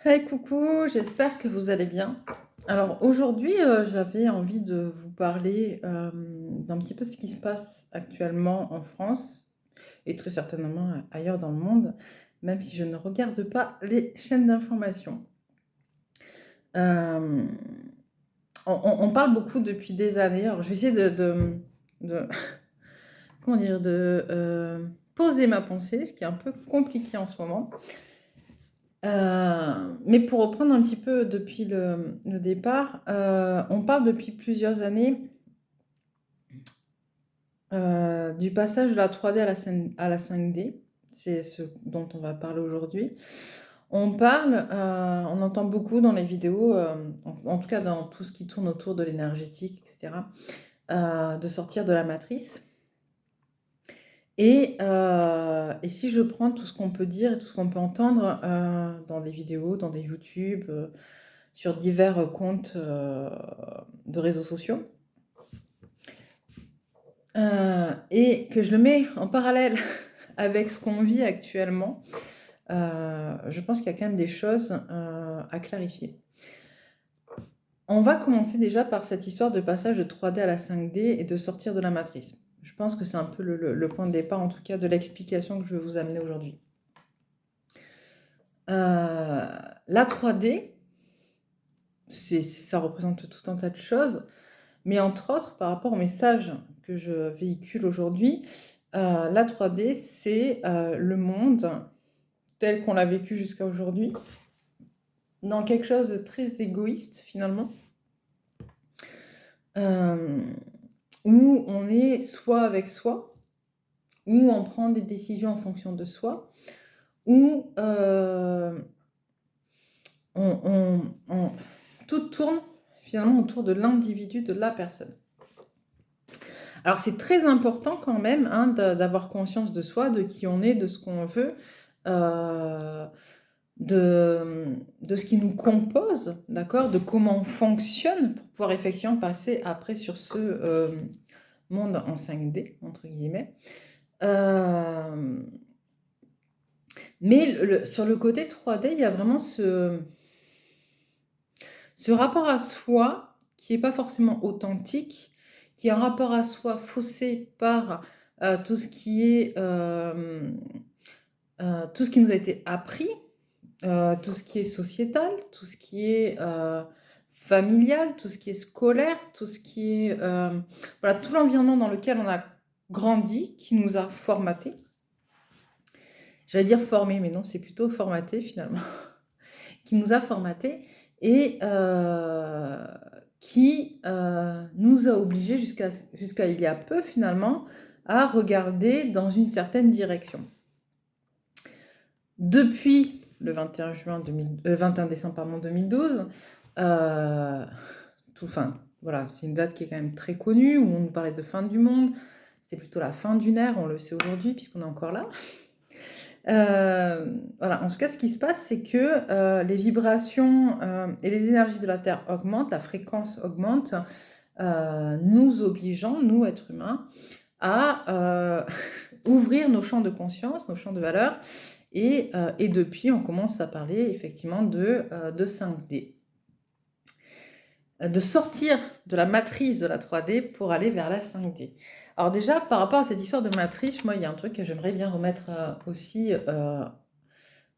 Hey coucou, j'espère que vous allez bien. Alors aujourd'hui, j'avais envie de vous parler d'un petit peu ce qui se passe actuellement en France et très certainement ailleurs dans le monde, même si je ne regarde pas les chaînes d'information. Euh, on parle beaucoup depuis des années. Alors je vais essayer de- comment dire, poser ma pensée, ce qui est un peu compliqué en ce moment. Mais pour reprendre un petit peu depuis le départ, on parle depuis plusieurs années du passage de la 3D à la 5D. C'est ce dont on va parler aujourd'hui. On entend beaucoup dans les vidéos, en tout cas dans tout ce qui tourne autour de l'énergétique, etc., de sortir de la matrice. Et si je prends tout ce qu'on peut dire et tout ce qu'on peut entendre dans des vidéos, dans des YouTube, sur divers comptes de réseaux sociaux, et que je le mets en parallèle avec ce qu'on vit actuellement, je pense qu'il y a quand même des choses à clarifier. On va commencer déjà par cette histoire de passage de 3D à la 5D et de sortir de la matrice. Je pense que c'est un peu le point de départ, en tout cas, de l'explication que je vais vous amener aujourd'hui. La 3D, ça représente tout un tas de choses, mais entre autres, par rapport au message que je véhicule aujourd'hui, la 3D, c'est le monde tel qu'on l'a vécu jusqu'à aujourd'hui, dans quelque chose de très égoïste finalement, euh, où on est soit avec soi, où on prend des décisions en fonction de soi, où tout tourne finalement autour de l'individu, de la personne. Alors c'est très important quand même d'avoir conscience de soi, de qui on est, de ce qu'on veut, de ce qui nous compose, d'accord, de comment on fonctionne pour pouvoir effectivement passer après sur ce monde en 5D, entre guillemets. Mais sur le côté 3D, il y a vraiment ce rapport à soi qui n'est pas forcément authentique, qui est un rapport à soi faussé par tout ce qui est tout ce qui nous a été appris, tout ce qui est sociétal, tout ce qui est familial, tout ce qui est scolaire, tout ce qui est voilà, tout l'environnement dans lequel on a grandi, qui nous a formaté. J'allais dire formé, mais non, c'est plutôt formaté finalement, qui nous a formaté et qui nous a obligés jusqu'à il y a peu finalement à regarder dans une certaine direction. Depuis le 21 décembre 2012, voilà, c'est une date qui est quand même très connue, où on nous parlait de fin du monde. C'est plutôt la fin d'une ère, on le sait aujourd'hui, puisqu'on est encore là. Voilà, en tout cas, ce qui se passe, c'est que les vibrations et les énergies de la Terre augmentent, la fréquence augmente, nous obligeant, nous, êtres humains, à ouvrir nos champs de conscience, nos champs de valeur. Et depuis, on commence à parler effectivement de 5D. De sortir de la matrice de la 3D pour aller vers la 5D. Alors déjà, par rapport à cette histoire de matrice, moi, il y a un truc que j'aimerais bien remettre aussi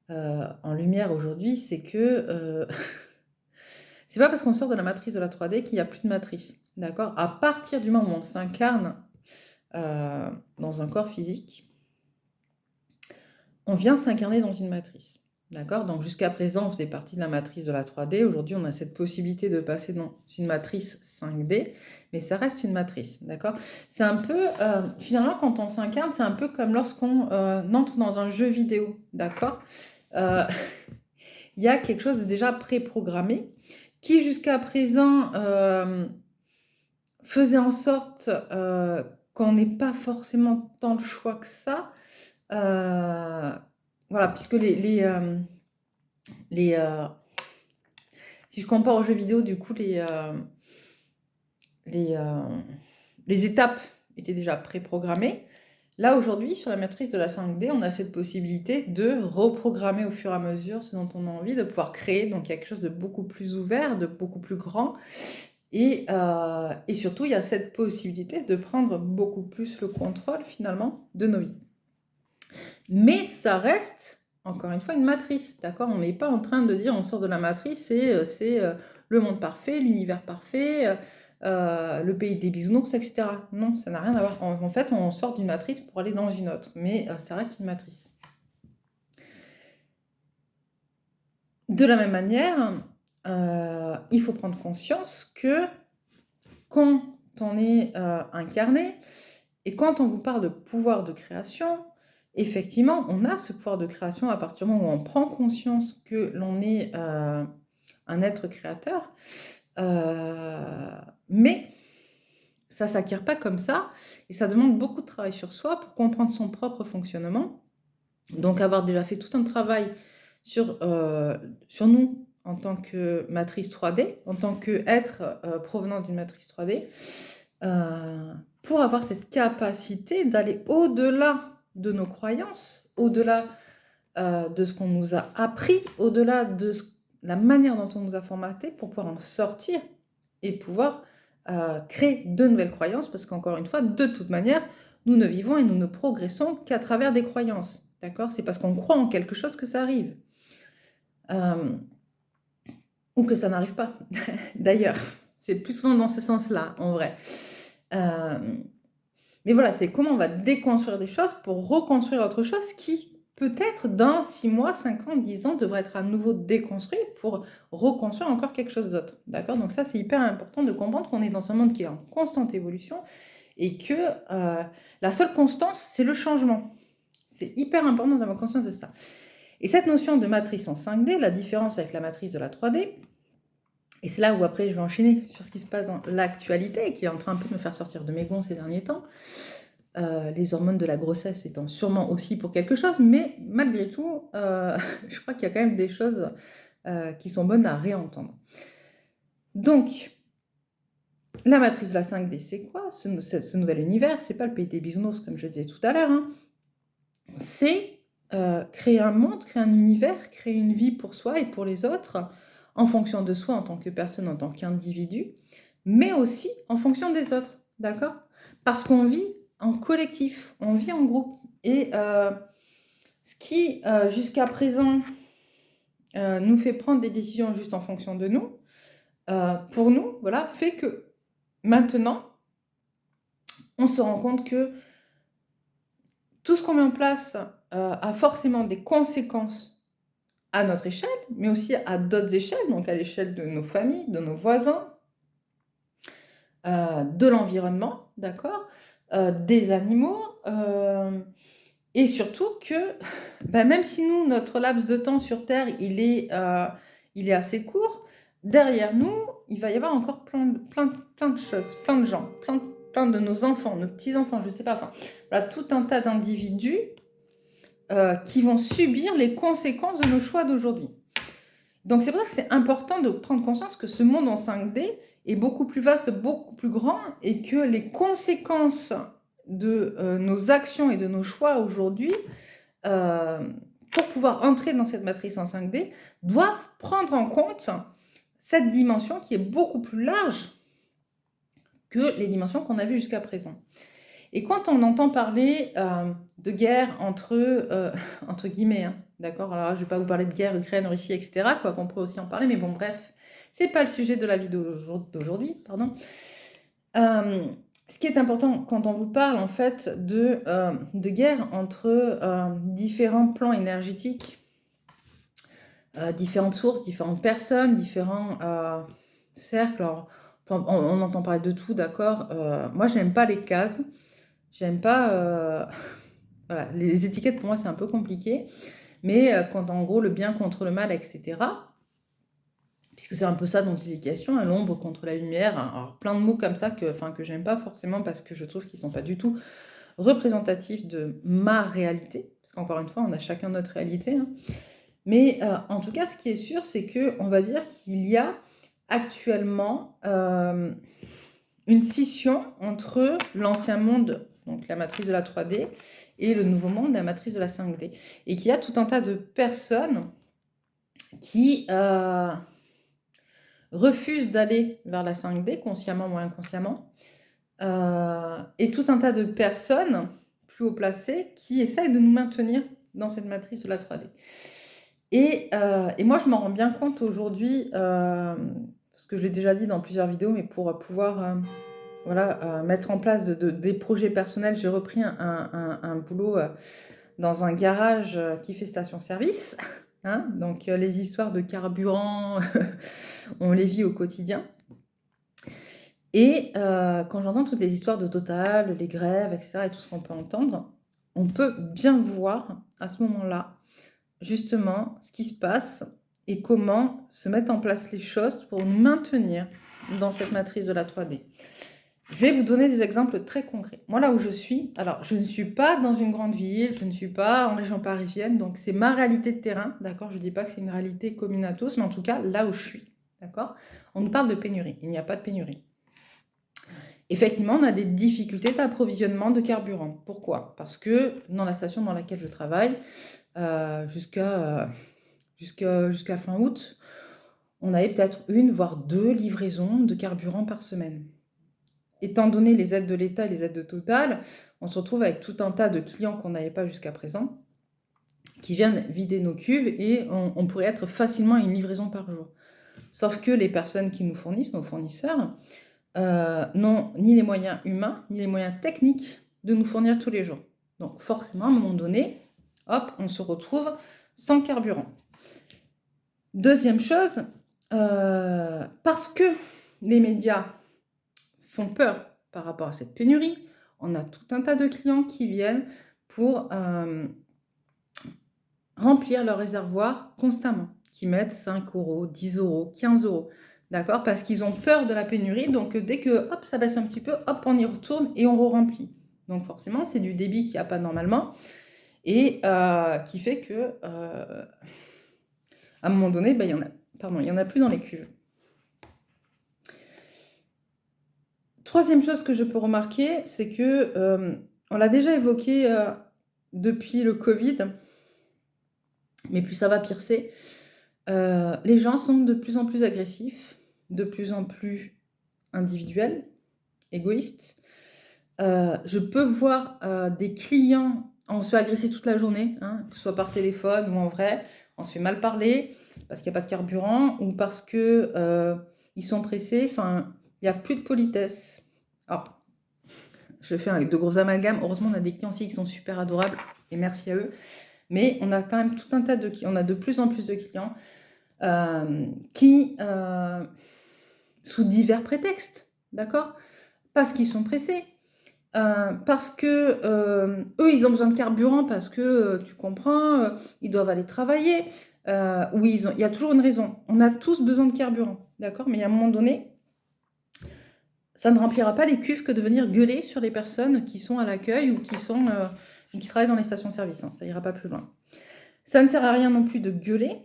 en lumière aujourd'hui, c'est que c'est pas parce qu'on sort de la matrice de la 3D qu'il n'y a plus de matrice, d'accord? À partir du moment où on s'incarne dans un corps physique, on vient s'incarner dans une matrice. D'accord? Donc jusqu'à présent, on faisait partie de la matrice de la 3D. Aujourd'hui, on a cette possibilité de passer dans une matrice 5D, mais ça reste une matrice. D'accord? C'est un peu, finalement, quand on s'incarne, c'est un peu comme lorsqu'on entre dans un jeu vidéo. D'accord? Il y a quelque chose de déjà préprogrammé qui, jusqu'à présent, faisait en sorte qu'on n'ait pas forcément tant le choix que ça. Voilà, puisque si je compare aux jeux vidéo, du coup, les étapes étaient déjà préprogrammées. Là, aujourd'hui, sur la matrice de la 5D, on a cette possibilité de reprogrammer au fur et à mesure ce dont on a envie, de pouvoir créer donc quelque chose de beaucoup plus ouvert, de beaucoup plus grand. Et surtout, il y a cette possibilité de prendre beaucoup plus le contrôle, finalement, de nos vies. Mais ça reste, encore une fois, une matrice, d'accord? On n'est pas en train de dire on sort de la matrice et c'est le monde parfait, l'univers parfait, le pays des bisounours, etc. Non, ça n'a rien à voir. En fait, on sort d'une matrice pour aller dans une autre, mais ça reste une matrice. De la même manière, il faut prendre conscience que quand on est incarné et quand on vous parle de pouvoir de création, effectivement, on a ce pouvoir de création à partir du moment où on prend conscience que l'on est un être créateur, mais ça ne s'acquiert pas comme ça, et ça demande beaucoup de travail sur soi pour comprendre son propre fonctionnement. Donc avoir déjà fait tout un travail sur nous en tant que matrice 3D, en tant qu'être provenant d'une matrice 3D, pour avoir cette capacité d'aller au-delà de nos croyances, au-delà de ce qu'on nous a appris, au-delà de la manière dont on nous a formaté, pour pouvoir en sortir et pouvoir créer de nouvelles croyances, parce qu'encore une fois, de toute manière, nous ne vivons et nous ne progressons qu'à travers des croyances. D'accord? C'est parce qu'on croit en quelque chose que ça arrive. Ou que ça n'arrive pas, d'ailleurs. C'est plus souvent dans ce sens-là, en vrai. Mais voilà, c'est comment on va déconstruire des choses pour reconstruire autre chose qui, peut-être dans 6 mois, 5 ans, 10 ans, devrait être à nouveau déconstruit pour reconstruire encore quelque chose d'autre. D'accord? Donc ça, c'est hyper important de comprendre qu'on est dans un monde qui est en constante évolution et que la seule constance, c'est le changement. C'est hyper important d'avoir conscience de ça. Et cette notion de matrice en 5D, la différence avec la matrice de la 3D, et c'est là où après je vais enchaîner sur ce qui se passe dans l'actualité, qui est en train un peu de me faire sortir de mes gonds ces derniers temps, les hormones de la grossesse étant sûrement aussi pour quelque chose, mais malgré tout, je crois qu'il y a quand même des choses qui sont bonnes à réentendre. Donc, la matrice de la 5D, c'est quoi ce nouvel univers? C'est pas le pays des bisounours, comme je disais tout à l'heure, hein. C'est créer un monde, créer un univers, créer une vie pour soi et pour les autres, en fonction de soi en tant que personne, en tant qu'individu, mais aussi en fonction des autres, d'accord? Parce qu'on vit en collectif, on vit en groupe. Et ce qui, jusqu'à présent, nous fait prendre des décisions juste en fonction de nous, pour nous, voilà, fait que maintenant, on se rend compte que tout ce qu'on met en place a forcément des conséquences à notre échelle, mais aussi à d'autres échelles, donc à l'échelle de nos familles, de nos voisins, de l'environnement, d'accord, des animaux, et surtout que même si nous, notre laps de temps sur Terre, il est assez court, derrière nous, il va y avoir encore plein de choses, plein de gens, plein de nos enfants, nos petits-enfants, je ne sais pas, enfin, voilà, tout un tas d'individus qui vont subir les conséquences de nos choix d'aujourd'hui. Donc c'est pour ça que c'est important de prendre conscience que ce monde en 5D est beaucoup plus vaste, beaucoup plus grand, et que les conséquences de nos actions et de nos choix aujourd'hui, pour pouvoir entrer dans cette matrice en 5D, doivent prendre en compte cette dimension qui est beaucoup plus large que les dimensions qu'on a vues jusqu'à présent. Et quand on entend parler de guerre entre guillemets, hein, d'accord? Alors, je ne vais pas vous parler de guerre, Ukraine, Russie, etc., quoi qu'on pourrait aussi en parler, mais bon, bref, c'est pas le sujet de la vidéo d'aujourd'hui, pardon. Ce qui est important quand on vous parle, en fait, de guerre entre différents plans énergétiques, différentes sources, différentes personnes, différents cercles. Alors, on entend parler de tout, d'accord? Moi, j'aime pas les cases. J'aime pas... voilà, les étiquettes, pour moi, c'est un peu compliqué. Mais quand, en gros, le bien contre le mal, etc., puisque c'est un peu ça dont il est question, hein, l'ombre contre la lumière, hein, alors plein de mots comme ça que j'aime pas forcément parce que je trouve qu'ils sont pas du tout représentatifs de ma réalité, parce qu'encore une fois, on a chacun notre réalité, hein. Mais en tout cas, ce qui est sûr, c'est qu'on va dire qu'il y a actuellement une scission entre l'ancien monde donc la matrice de la 3D, et le nouveau monde, la matrice de la 5D. Et qu'il y a tout un tas de personnes qui refusent d'aller vers la 5D, consciemment ou inconsciemment, et tout un tas de personnes plus haut placées qui essayent de nous maintenir dans cette matrice de la 3D. Et moi, je m'en rends bien compte aujourd'hui, parce que je l'ai déjà dit dans plusieurs vidéos, mais pour pouvoir mettre en place des projets personnels, j'ai repris un boulot dans un garage qui fait station-service. Hein, donc les histoires de carburant, on les vit au quotidien. Et quand j'entends toutes les histoires de Total, les grèves, etc., et tout ce qu'on peut entendre, on peut bien voir à ce moment-là, justement, ce qui se passe et comment se mettre en place les choses pour nous maintenir dans cette matrice de la 3D. Je vais vous donner des exemples très concrets. Moi, là où je suis, alors je ne suis pas dans une grande ville, je ne suis pas en région parisienne, donc c'est ma réalité de terrain, d'accord? Je ne dis pas que c'est une réalité commune à tous, mais en tout cas, là où je suis, d'accord? On nous parle de pénurie, il n'y a pas de pénurie. Effectivement, on a des difficultés d'approvisionnement de carburant. Pourquoi? Parce que dans la station dans laquelle je travaille, jusqu'à fin août, on avait peut-être 1 voire 2 livraisons de carburant par semaine. Étant donné les aides de l'État et les aides de Total, on se retrouve avec tout un tas de clients qu'on n'avait pas jusqu'à présent, qui viennent vider nos cuves, et on pourrait être facilement à une livraison par jour. Sauf que les personnes qui nous fournissent, nos fournisseurs, n'ont ni les moyens humains, ni les moyens techniques de nous fournir tous les jours. Donc forcément, à un moment donné, hop, on se retrouve sans carburant. Deuxième chose, parce que les médias font peur par rapport à cette pénurie, on a tout un tas de clients qui viennent pour remplir leur réservoir constamment, qui mettent 5 €, 10 €, 15 €, d'accord? Parce qu'ils ont peur de la pénurie, donc dès que hop, ça baisse un petit peu, hop, on y retourne et on re-remplit. Donc forcément, c'est du débit qu'il n'y a pas normalement, et qui fait que à un moment donné, il y en a plus dans les cuves. Troisième chose que je peux remarquer, c'est que on l'a déjà évoqué depuis le Covid, mais plus ça va, pire c'est. Les gens sont de plus en plus agressifs, de plus en plus individuels, égoïstes. Je peux voir des clients, on se fait agresser toute la journée, hein, que ce soit par téléphone ou en vrai, on se fait mal parler parce qu'il n'y a pas de carburant ou parce que ils sont pressés, enfin, il n'y a plus de politesse. Alors, je fais de gros amalgames, heureusement on a des clients aussi qui sont super adorables, et merci à eux, mais on a quand même tout un tas de clients, on a de plus en plus de clients qui, sous divers prétextes, d'accord? Parce qu'ils sont pressés, parce que eux, ils ont besoin de carburant parce que, tu comprends, ils doivent aller travailler, ou il y a toujours une raison. On a tous besoin de carburant, d'accord? Mais à un moment donné, ça ne remplira pas les cuves que de venir gueuler sur les personnes qui sont à l'accueil ou qui travaillent dans les stations-service, hein, ça ira pas plus loin. Ça ne sert à rien non plus de gueuler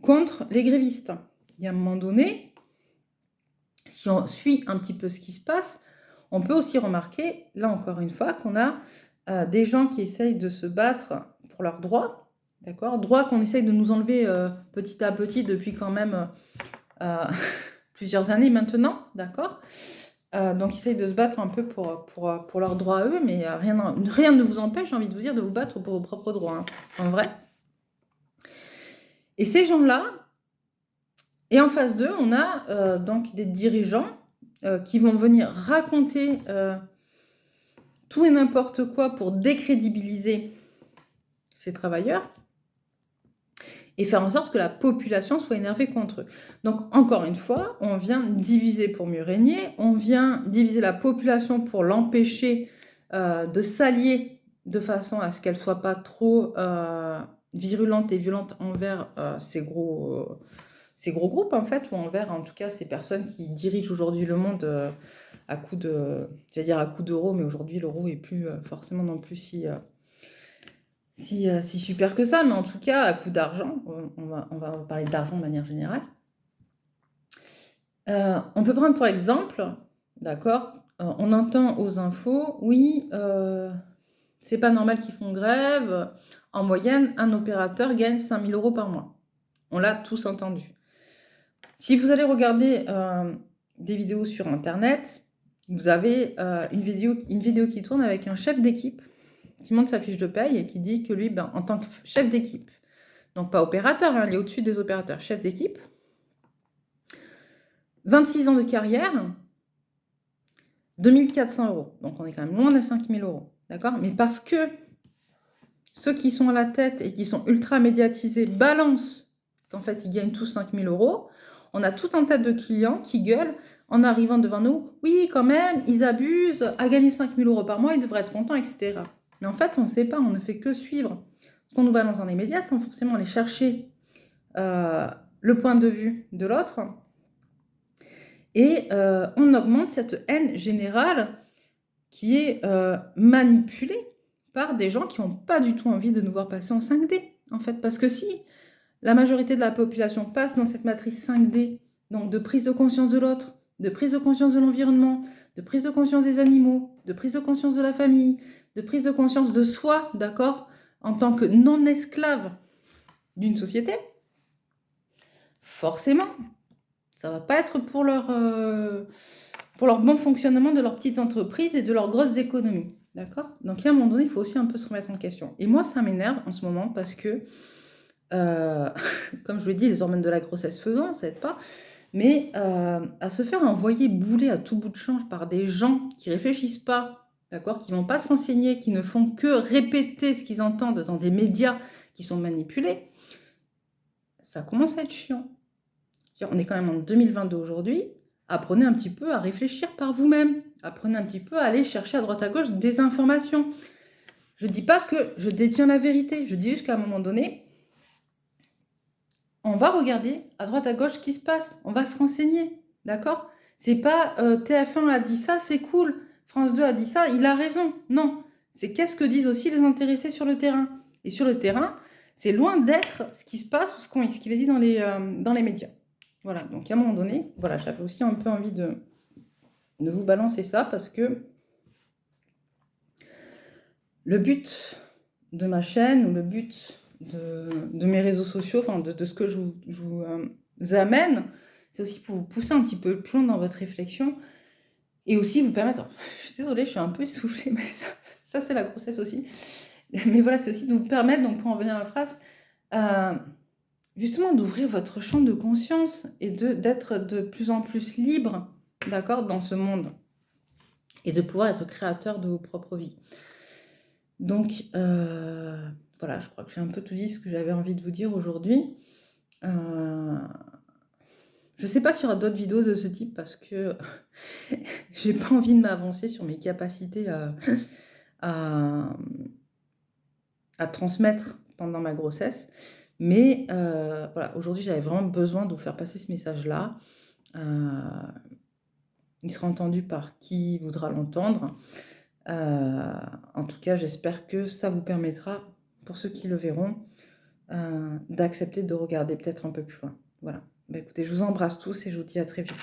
contre les grévistes. Il y a un moment donné, si on suit un petit peu ce qui se passe, on peut aussi remarquer, là encore une fois, qu'on a des gens qui essayent de se battre pour leurs droits, d'accord? Droits qu'on essaye de nous enlever petit à petit depuis quand même plusieurs années maintenant, d'accord? Donc, ils essayent de se battre un peu pour leurs droits à eux, mais rien ne vous empêche, j'ai envie de vous dire, de vous battre pour vos propres droits, hein, en vrai. Et ces gens-là, et en face d'eux, on a donc des dirigeants qui vont venir raconter tout et n'importe quoi pour décrédibiliser ces travailleurs et faire en sorte que la population soit énervée contre eux. Donc, encore une fois, on vient diviser pour mieux régner, on vient diviser la population pour l'empêcher de s'allier de façon à ce qu'elle ne soit pas trop virulente et violente envers ces gros groupes, en fait, ou envers, en tout cas, ces personnes qui dirigent aujourd'hui le monde à coup d'euros, mais aujourd'hui, l'euro est plus forcément non plus si super que ça, mais en tout cas, à coup d'argent, on va parler d'argent de manière générale. On peut prendre pour exemple, d'accord, on entend aux infos, oui, c'est pas normal qu'ils font grève. En moyenne, un opérateur gagne 5 000 € par mois. On l'a tous entendu. Si vous allez regarder des vidéos sur Internet, vous avez une vidéo qui tourne avec un chef d'équipe qui montre sa fiche de paye et qui dit que lui, en tant que chef d'équipe, donc pas opérateur, il est au-dessus des opérateurs, chef d'équipe, 26 ans de carrière, 2 400 €. Donc on est quand même loin des 5 000 €, d'accord? Mais parce que ceux qui sont à la tête et qui sont ultra médiatisés balancent qu'en fait ils gagnent tous 5 000 €, on a tout un tas de clients qui gueulent en arrivant devant nous. Oui, quand même, ils abusent. À gagner 5 000 € par mois, ils devraient être contents, etc. Mais en fait, on ne sait pas. On ne fait que suivre ce qu'on nous balance dans les médias sans forcément aller chercher le point de vue de l'autre. Et on augmente cette haine générale qui est manipulée par des gens qui n'ont pas du tout envie de nous voir passer en 5D. En fait, parce que si la majorité de la population passe dans cette matrice 5D, donc de prise de conscience de l'autre, de prise de conscience de l'environnement, de prise de conscience des animaux, de prise de conscience de la famille, de prise de conscience de soi, d'accord, en tant que non-esclave d'une société, forcément, ça ne va pas être pour leur bon fonctionnement de leurs petites entreprises et de leurs grosses économies, d'accord? Donc, à un moment donné, il faut aussi un peu se remettre en question. Et moi, ça m'énerve en ce moment parce que comme je vous l'ai dit, les hormones de la grossesse faisant, ça aide pas. Mais à se faire envoyer bouler à tout bout de champ par des gens qui réfléchissent pas, d'accord, qui vont pas se renseigner, qui ne font que répéter ce qu'ils entendent dans des médias qui sont manipulés, ça commence à être chiant. On est quand même en 2022 aujourd'hui. Apprenez un petit peu à réfléchir par vous-même. Apprenez un petit peu à aller chercher à droite à gauche des informations. Je dis pas que je détiens la vérité. Je dis juste qu'à un moment donné, on va regarder à droite à gauche ce qui se passe. On va se renseigner, d'accord? C'est pas TF1 a dit ça, c'est cool. France 2 a dit ça, il a raison. Non, c'est qu'est-ce que disent aussi les intéressés sur le terrain. Et sur le terrain, c'est loin d'être ce qui se passe ou ce qu'il est dit dans les médias. Voilà, donc à un moment donné, voilà, j'avais aussi un peu envie de vous balancer ça parce que le but de ma chaîne ou le but de mes réseaux sociaux, enfin de ce que je vous amène, c'est aussi pour vous pousser un petit peu plus loin dans votre réflexion et aussi vous permettre, alors, je suis désolée, je suis un peu essoufflée, mais ça c'est la grossesse aussi, mais voilà, c'est aussi de vous permettre, donc pour en venir à la phrase, justement d'ouvrir votre champ de conscience et d'être de plus en plus libre, d'accord, dans ce monde et de pouvoir être créateur de vos propres vies. Donc, voilà, je crois que j'ai un peu tout dit ce que j'avais envie de vous dire aujourd'hui. Je ne sais pas s'il y aura d'autres vidéos de ce type parce que j'ai pas envie de m'avancer sur mes capacités à transmettre pendant ma grossesse. Mais voilà, aujourd'hui, j'avais vraiment besoin de vous faire passer ce message-là. Il sera entendu par qui voudra l'entendre. En tout cas, j'espère que ça vous permettra, pour ceux qui le verront, d'accepter de regarder peut-être un peu plus loin. Voilà. Écoutez, je vous embrasse tous et je vous dis à très vite.